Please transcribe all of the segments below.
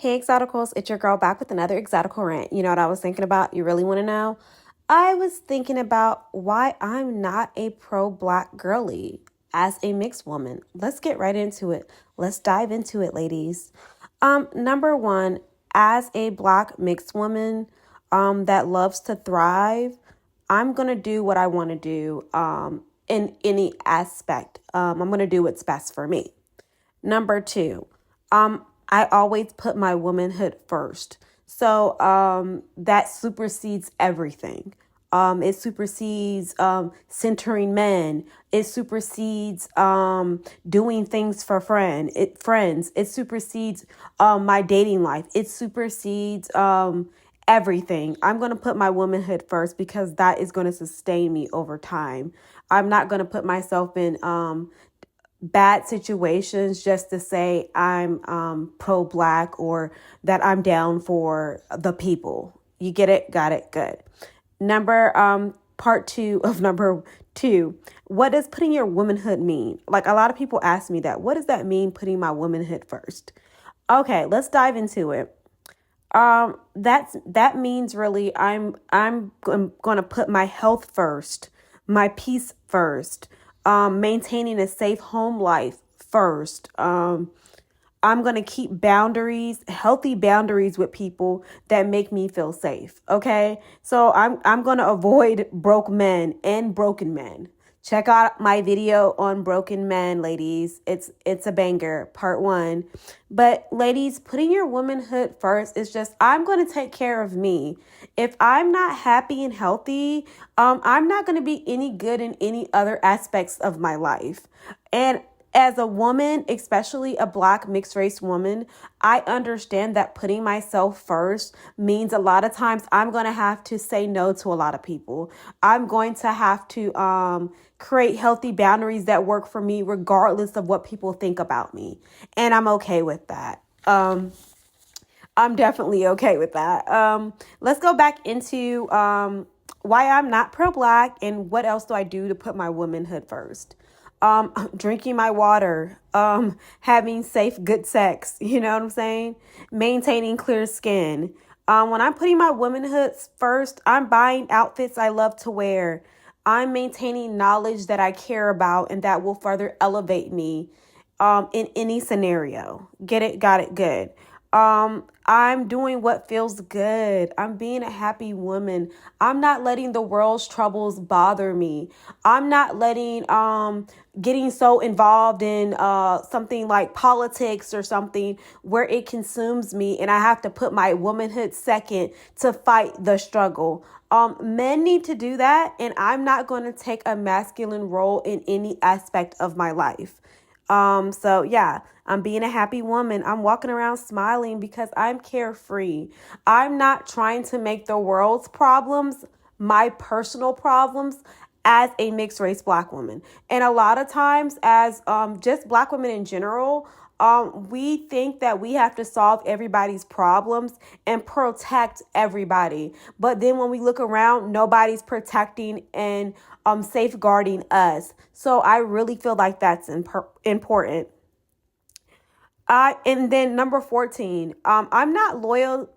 Hey, Exoticals, it's your girl back with another Exotical rant. You know what I was thinking about? You really want to know? I was thinking about why I'm not a pro-black girly as a mixed woman. Let's get right into it. Let's dive into it, ladies. Number one, as a black mixed woman, that loves to thrive, I'm gonna do what I want to do, in any aspect. I'm gonna do what's best for me. Number two, I always put my womanhood first. So that supersedes everything. It supersedes centering men. It supersedes doing things for friends. It supersedes my dating life. It supersedes everything. I'm going to put my womanhood first because that is going to sustain me over time. I'm not going to put myself in bad situations just to say I'm pro-black or that I'm down for the people. You get it? Got it? Good. Part two of number two. What does putting your womanhood mean? Like a lot of people ask me that. What does that mean, putting my womanhood first? Okay, let's dive into it. That means really I'm going to put my health first, my peace first, maintaining a safe home life first. I'm going to keep boundaries, healthy boundaries with people that make me feel safe. Okay. So I'm going to avoid broke men and broken men. Check out my video on broken men, ladies. It's a banger, part one. But ladies, putting your womanhood first is just, I'm going to take care of me. If I'm not happy and healthy, I'm not going to be any good in any other aspects of my life. And as a woman, especially a black mixed race woman, I understand that putting myself first means a lot of times I'm going to have to say no to a lot of people. I'm going to have to create healthy boundaries that work for me regardless of what people think about me. And I'm okay with that. I'm definitely okay with that. Let's go back into why I'm not pro-black and what else do I do to put my womanhood first. Drinking my water, having safe, good sex, you know what I'm saying? Maintaining clear skin. When I'm putting my womanhood first, I'm buying outfits I love to wear. I'm maintaining knowledge that I care about and that will further elevate me in any scenario. Get it? Got it? Good. I'm doing what feels good. I'm being a happy woman. I'm not letting the world's troubles bother me. I'm not letting getting so involved in something like politics or something where it consumes me and I have to put my womanhood second to fight the struggle. Men need to do that, and I'm not going to take a masculine role in any aspect of my life. So yeah, I'm being a happy woman. I'm walking around smiling because I'm carefree. I'm not trying to make the world's problems my personal problems as a mixed race black woman. And a lot of times as just black women in general, we think that we have to solve everybody's problems and protect everybody. But then when we look around, nobody's protecting and safeguarding us. So I really feel like that's important. And then number 14, I'm not loyal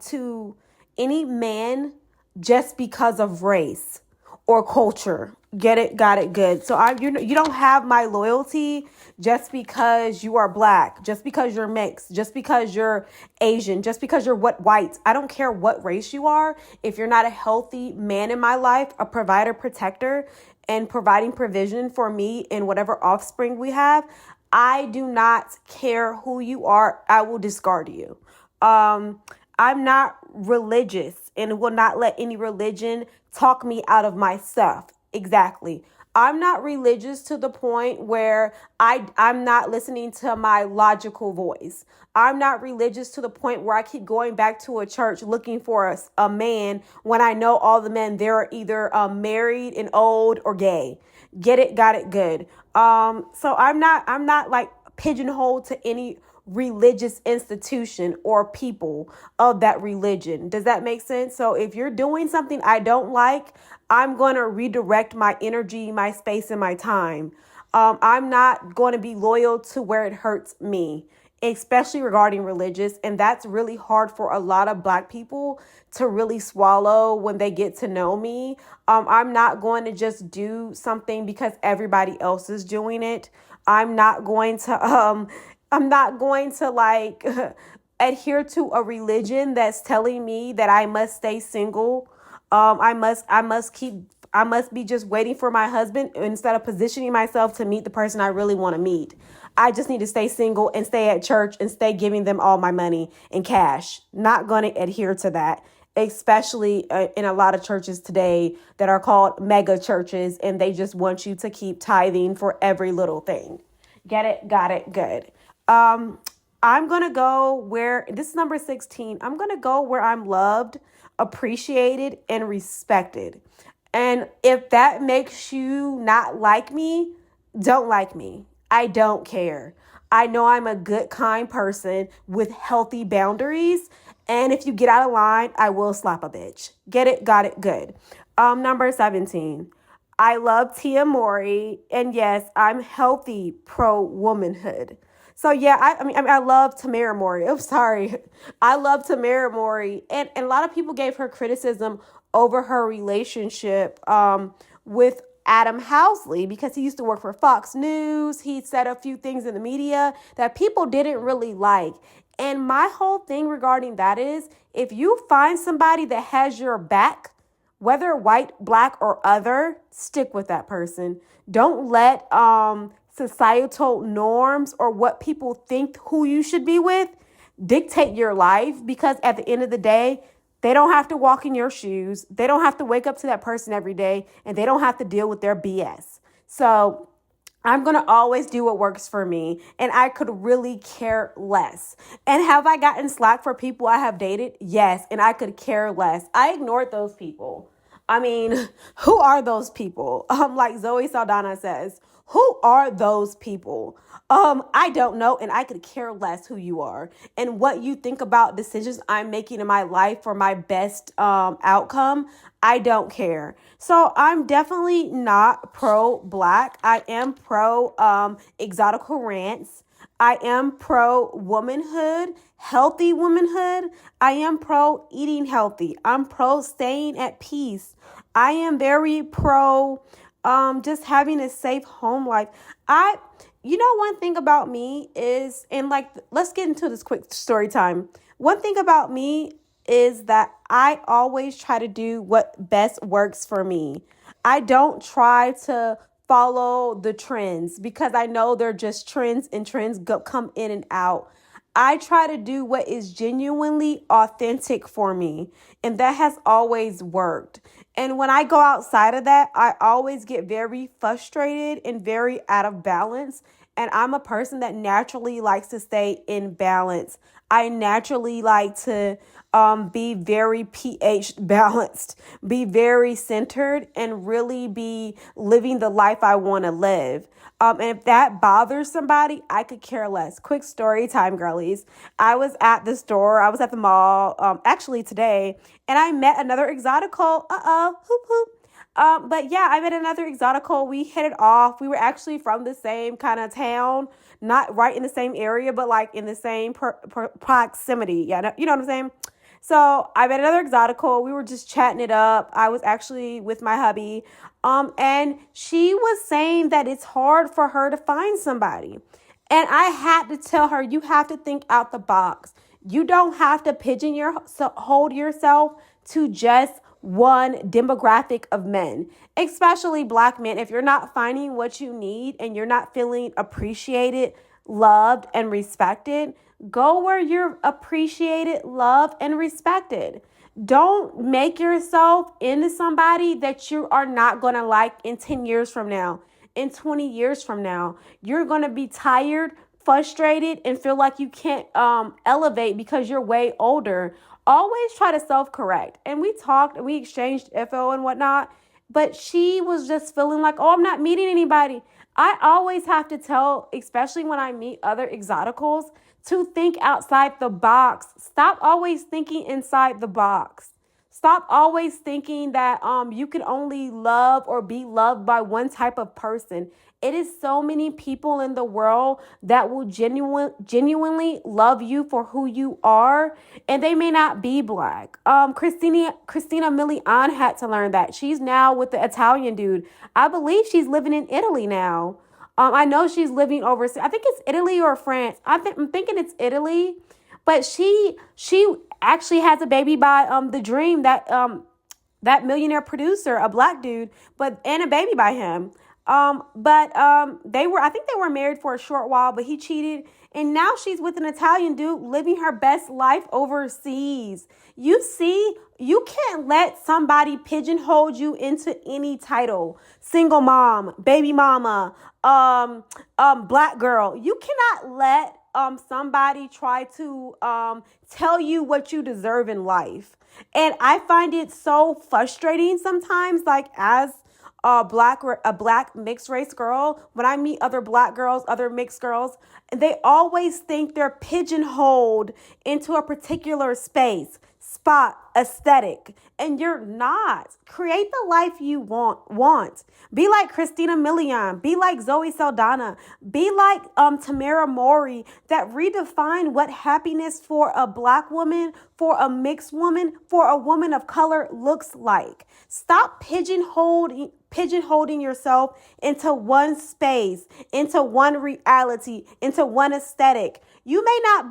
to any man just because of race or culture. Get it? Got it? Good. So you don't have my loyalty just because you are black, just because you're mixed, just because you're Asian, just because you're white. I don't care what race you are. If you're not a healthy man in my life, a provider, protector, and providing provision for me and whatever offspring we have, I do not care who you are. I will discard you. I'm not religious and will not let any religion talk me out of my stuff. Exactly. I'm not religious to the point where I'm not listening to my logical voice. I'm not religious to the point where I keep going back to a church looking for a man when I know all the men there are either married and old or gay. Get it? Got it? Good. So I'm not like pigeonholed to any religious institution or people of that religion. Does that make sense? So if you're doing something I don't like, I'm going to redirect my energy, my space, and my time. I'm not going to be loyal to where it hurts me. especially regarding religious. And that's really hard for a lot of Black people to really swallow when they get to know me. I'm not going to just do something because everybody else is doing it. I'm not going to, I'm not going to like adhere to a religion that's telling me that I must stay single. I must be just waiting for my husband instead of positioning myself to meet the person I really want to meet. I just need to stay single and stay at church and stay giving them all my money in cash. Not going to adhere to that, especially in a lot of churches today that are called mega churches, and they just want you to keep tithing for every little thing. Get it? Got it? Good. Um, I'm going to go where this is number 16. I'm going to go where I'm loved, appreciated, and respected. And if that makes you not like me, don't like me. I don't care. I know I'm a good, kind person with healthy boundaries. And if you get out of line, I will slap a bitch. Get it? Got it? Good. Number 17. I love Tia Mori. And yes, I'm healthy pro womanhood. So yeah, I love Tamara Mori. I'm sorry. I love Tamara Mori. And a lot of people gave her criticism over her relationship with Adam Housley because he used to work for Fox News. He said a few things in the media that people didn't really like. And my whole thing regarding that is if you find somebody that has your back, whether white, black, or other, stick with that person. Don't let societal norms or what people think who you should be with dictate your life, because at the end of the day, they don't have to walk in your shoes. They don't have to wake up to that person every day, and they don't have to deal with their BS. So I'm going to always do what works for me, and I could really care less. And have I gotten slack for people I have dated? Yes, and I could care less. I ignored those people. I mean, who are those people? Like Zoe Saldana says, who are those people? I don't know, and I could care less who you are and what you think about decisions I'm making in my life for my best outcome. I don't care. So I'm definitely not pro black. I am pro exotical rants. I am pro womanhood, healthy womanhood. I am pro eating healthy. I'm pro staying at peace. I am very pro just having a safe home life. One thing about me is, and like, let's get into this quick story time. One thing about me is that I always try to do what best works for me. I don't try to follow the trends because I know they're just trends, and trends come in and out. I try to do what is genuinely authentic for me, and that has always worked. And when I go outside of that, I always get very frustrated and very out of balance. And I'm a person that naturally likes to stay in balance. I naturally like to be very pH balanced, be very centered, and really be living the life I want to live. And if that bothers somebody, I could care less. Quick story time, girlies. I was at the store. I was at the mall, actually today, and I met another Exotical. Hoop hoop. But yeah, I met another Exotical. We hit it off. We were actually from the same kind of town, not right in the same area, but like in the same proximity. Yeah, you know what I'm saying? So I met another Exotical. We were just chatting it up. I was actually with my hubby. And she was saying that it's hard for her to find somebody. And I had to tell her, you have to think out the box. You don't have to hold yourself to just one demographic of men, especially black men. If you're not finding what you need and you're not feeling appreciated, loved, and respected, go where you're appreciated, loved, and respected. Don't make yourself into somebody that you are not going to like in 10 years from now, in 20 years from now. You're going to be tired, frustrated, and feel like you can't elevate because you're way older. Always try to self-correct. And we talked, we exchanged info and whatnot, but she was just feeling like, oh, I'm not meeting anybody. I always have to tell, especially when I meet other exoticals, to think outside the box. Stop always thinking inside the box. Stop always thinking that you can only love or be loved by one type of person. It is so many people in the world that will genuinely love you for who you are, and they may not be black. Christina Milian had to learn that. She's now with the Italian dude. I believe she's living in Italy now. I know she's living overseas. I think it's Italy or France. I'm thinking it's Italy, but she actually has a baby by the Dream, that millionaire producer, a black dude, but and a baby by him. But I think they were married for a short while, but he cheated, and now she's with an Italian dude living her best life overseas. You see, you can't let somebody pigeonhole you into any title. Single mom, baby mama, black girl. You cannot let somebody try to tell you what you deserve in life. And I find it so frustrating sometimes, like as a black mixed race girl, when I meet other black girls, other mixed girls, they always think they're pigeonholed into a particular spot, aesthetic, and you're not. Create the life you want. Be like Christina Milian, be like Zoe Saldana, be like Tamara Mori, that redefine what happiness for a black woman, for a mixed woman, for a woman of color looks like. Stop pigeonholing yourself into one space, into one reality, into one aesthetic. You may not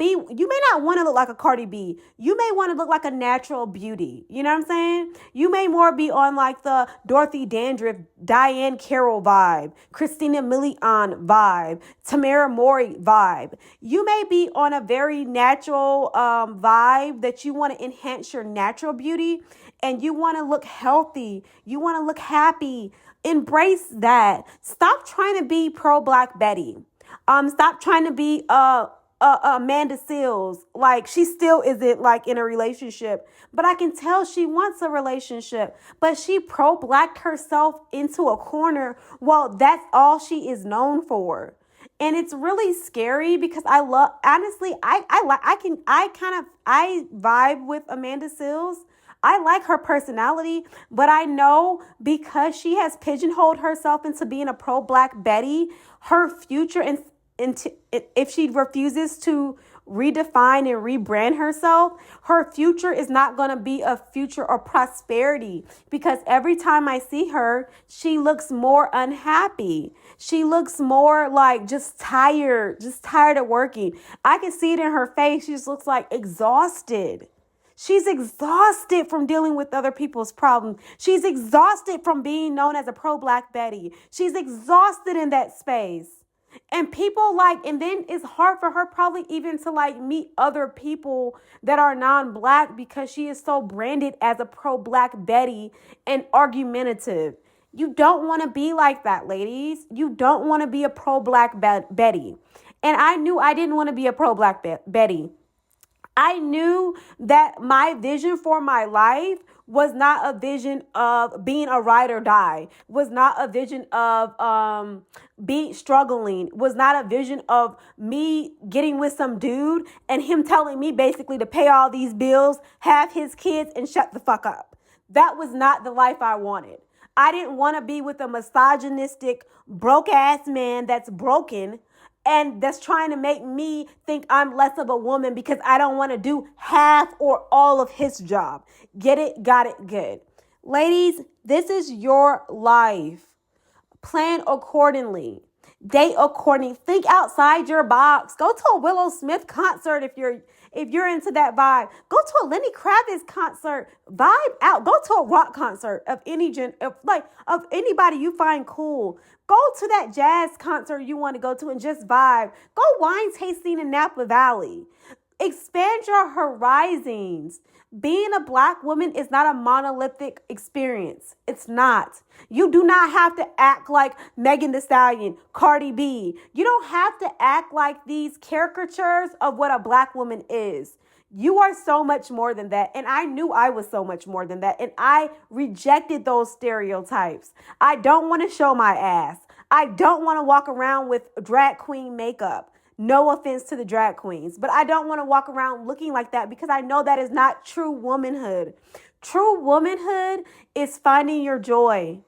want to look like a Cardi B. You may want to look like a natural beauty. You know what I'm saying? You may more be on like the Dorothy Dandruff, Diane Carroll vibe, Christina Milian vibe, Tamara Mori vibe. You may be on a very natural vibe that you want to enhance your natural beauty, and you want to look healthy. You want to look happy. Embrace that. Stop trying to be pro Black Betty. Stop trying to be Amanda Seales. Like, she still isn't like in a relationship, but I can tell she wants a relationship. But she pro blacked herself into a corner. Well, that's all she is known for. And it's really scary because I love, honestly, I vibe with Amanda Seales. I like her personality, but I know because she has pigeonholed herself into being a pro Black Betty, her future, if she refuses to redefine and rebrand herself, her future is not going to be a future of prosperity, because every time I see her, she looks more unhappy. She looks more like just tired of working. I can see it in her face. She just looks like exhausted. She's exhausted from dealing with other people's problems. She's exhausted from being known as a pro Black Betty. She's exhausted in that space. And and then it's hard for her probably even to like meet other people that are non-Black, because she is so branded as a pro Black Betty and argumentative. You don't want to be like that, ladies. You don't want to be a pro Black Betty. And I knew I didn't want to be a pro Black Betty. I knew that my vision for my life was not a vision of being a ride or die, was not a vision of struggling, was not a vision of me getting with some dude and him telling me basically to pay all these bills, have his kids, and shut the fuck up. That was not the life I wanted. I didn't want to be with a misogynistic, broke ass man that's broken and that's trying to make me think I'm less of a woman because I don't want to do half or all of his job. Get it? Got it? Good. Ladies, this is your life. Plan accordingly. Date accordingly. Think outside your box. Go to a Willow Smith concert if you're into that vibe. Go to a Lenny Kravitz concert. Vibe out. Go to a rock concert of of anybody you find cool. Go to that jazz concert you want to go to and just vibe. Go wine tasting in Napa Valley. Expand your horizons. Being a Black woman is not a monolithic experience. It's not. You do not have to act like Megan Thee Stallion, Cardi B. You don't have to act like these caricatures of what a Black woman is. You are so much more than that. And I knew I was so much more than that. And I rejected those stereotypes. I don't want to show my ass. I don't want to walk around with drag queen makeup. No offense to the drag queens, but I don't want to walk around looking like that because I know that is not true womanhood. True womanhood is finding your joy.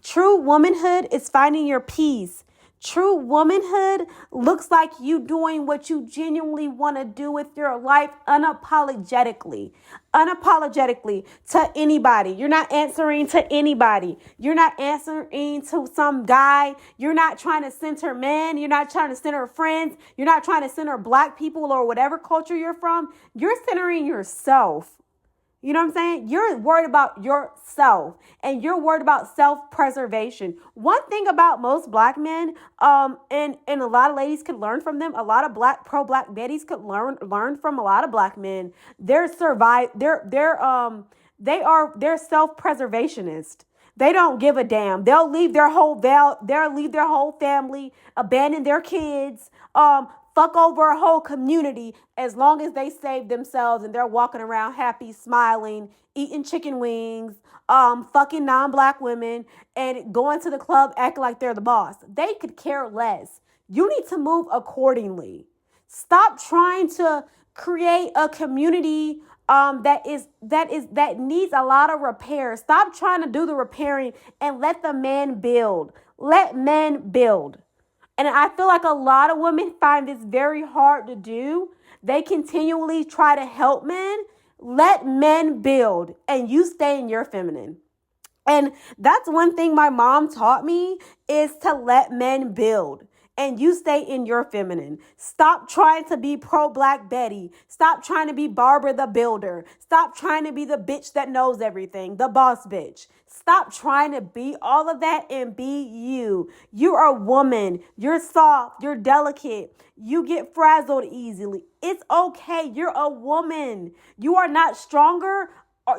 True womanhood is finding your peace. True womanhood looks like you doing what you genuinely want to do with your life unapologetically to anybody. You're not answering to anybody. You're not answering to some guy. You're not trying to center men. You're not trying to center friends. You're not trying to center black people or whatever culture you're from. You're centering yourself. You know what I'm saying? You're worried about yourself and you're worried about self-preservation. One thing about most black men, and a lot of ladies could learn from them. A lot of pro-black betties could learn from a lot of black men. They're self-preservationist. They don't give a damn. They'll leave their whole family, abandon their kids, fuck over a whole community as long as they save themselves and they're walking around happy, smiling, eating chicken wings, fucking non-black women, and going to the club acting like they're the boss. They could care less. You need to move accordingly. Stop trying to create a community that needs a lot of repair. Stop trying to do the repairing and let the men build. Let men build. And I feel like a lot of women find this very hard to do. They continually try to help men. Let men build and you stay in your feminine. And that's one thing my mom taught me is to let men build and you stay in your feminine. Stop trying to be pro-black Betty. Stop trying to be Barbara the Builder. Stop trying to be the bitch that knows everything, the boss bitch. Stop trying to be all of that and be you. You are a woman. You're soft. You're delicate. You get frazzled easily. It's okay. You're a woman. You are not stronger.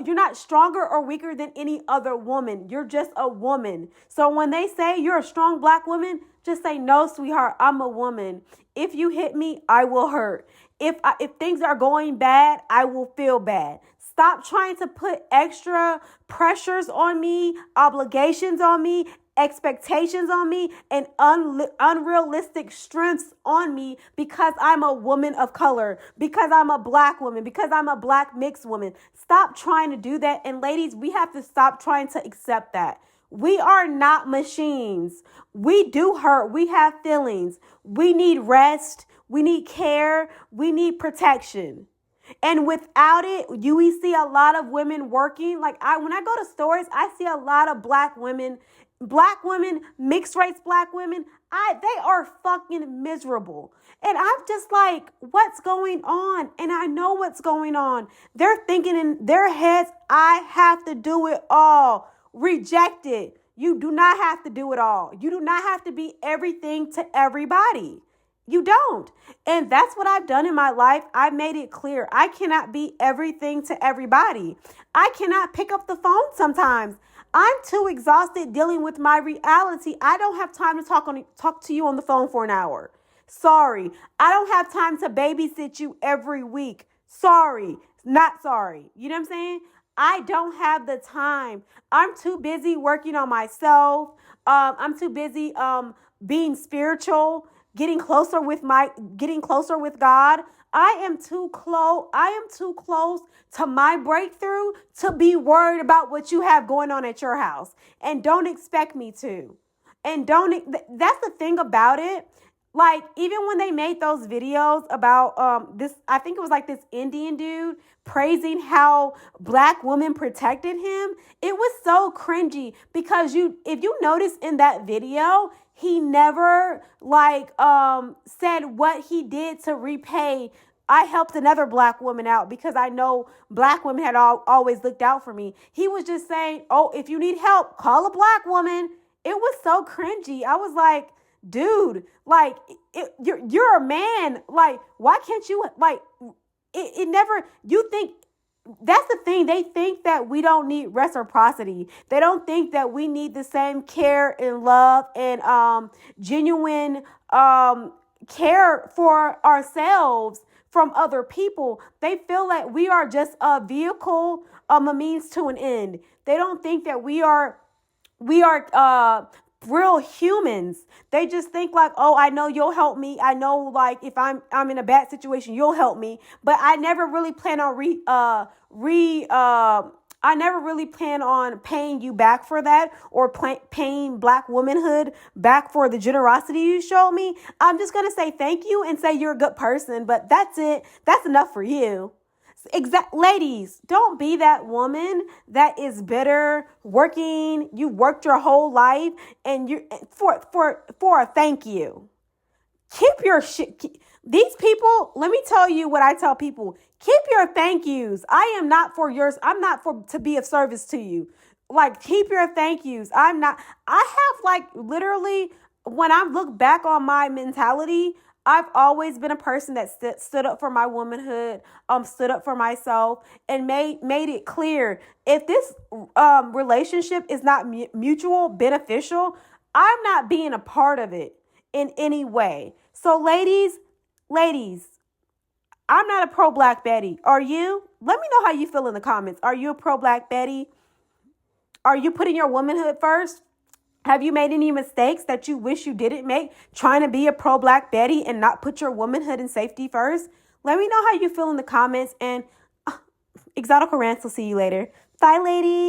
You're not stronger or weaker than any other woman. You're just a woman. So when they say you're a strong black woman, just say, no, sweetheart, I'm a woman. If you hit me, I will hurt. If things are going bad, I will feel bad. Stop trying to put extra pressures on me, obligations on me, expectations on me, and unrealistic strengths on me because I'm a woman of color, because I'm a black woman, because I'm a black mixed woman. Stop trying to do that. And ladies, we have to stop trying to accept that. We are not machines. We do hurt. We have feelings. We need rest. We need care. We need protection. And without it, we see a lot of women working. When I go to stores, I see a lot of black women, mixed race black women. They are fucking miserable. And I'm just like, what's going on? And I know what's going on. They're thinking in their heads, I have to do it all. Reject it. You do not have to do it all. You do not have to be everything to everybody. You don't. And that's what I've done in my life. I've made it clear. I cannot be everything to everybody. I cannot pick up the phone sometimes. I'm too exhausted dealing with my reality. I don't have time to talk to you on the phone for an hour. Sorry. I don't have time to babysit you every week. Sorry. Not sorry. You know what I'm saying? I don't have the time. I'm too busy working on myself. I'm too busy being spiritual, getting closer with God. I am too close to my breakthrough to be worried about what you have going on at your house. And don't expect me to. That's the thing about it. Like, even when they made those videos about this, I think it was like this Indian dude praising how black women protected him. It was so cringy because if you notice in that video, he never said what he did to repay. I helped another black woman out because I know black women had always looked out for me. He was just saying, oh, if you need help, call a black woman. It was so cringy. I was like, dude, you're a man. Like, why can't you, it never, you think, that's the thing. They think that we don't need reciprocity. They don't think that we need the same care and love and genuine care for ourselves from other people. They feel like we are just a vehicle, a means to an end. They don't think that we are real humans. They just think like, oh, I know you'll help me. I know, like, if I'm in a bad situation, you'll help me. But I never really plan on I never really plan on paying you back for that, or paying Black womanhood back for the generosity you showed me. I'm just going to say thank you and say you're a good person, but that's it. That's enough for you. Ladies, don't be that woman that is bitter, working, you worked your whole life and you for a thank you. Keep your shit. These people, let me tell you what I tell people. Keep your thank yous. I am not for yours. I'm not for to be of service to you. Like, keep your thank yous. I'm not. I have, like, literally, when I look back on my mentality, I've always been a person that stood up for my womanhood, stood up for myself, and made it clear, if this relationship is not mutual beneficial, I'm not being a part of it in any way. So ladies, I'm not a pro Black Betty. Are you? Let me know how you feel in the comments. Are you a pro Black Betty? Are you putting your womanhood first? Have you made any mistakes that you wish you didn't make, trying to be a pro Black Betty and not put your womanhood and safety first? Let me know how you feel in the comments. And Exotical Rants will see you later. Bye, ladies.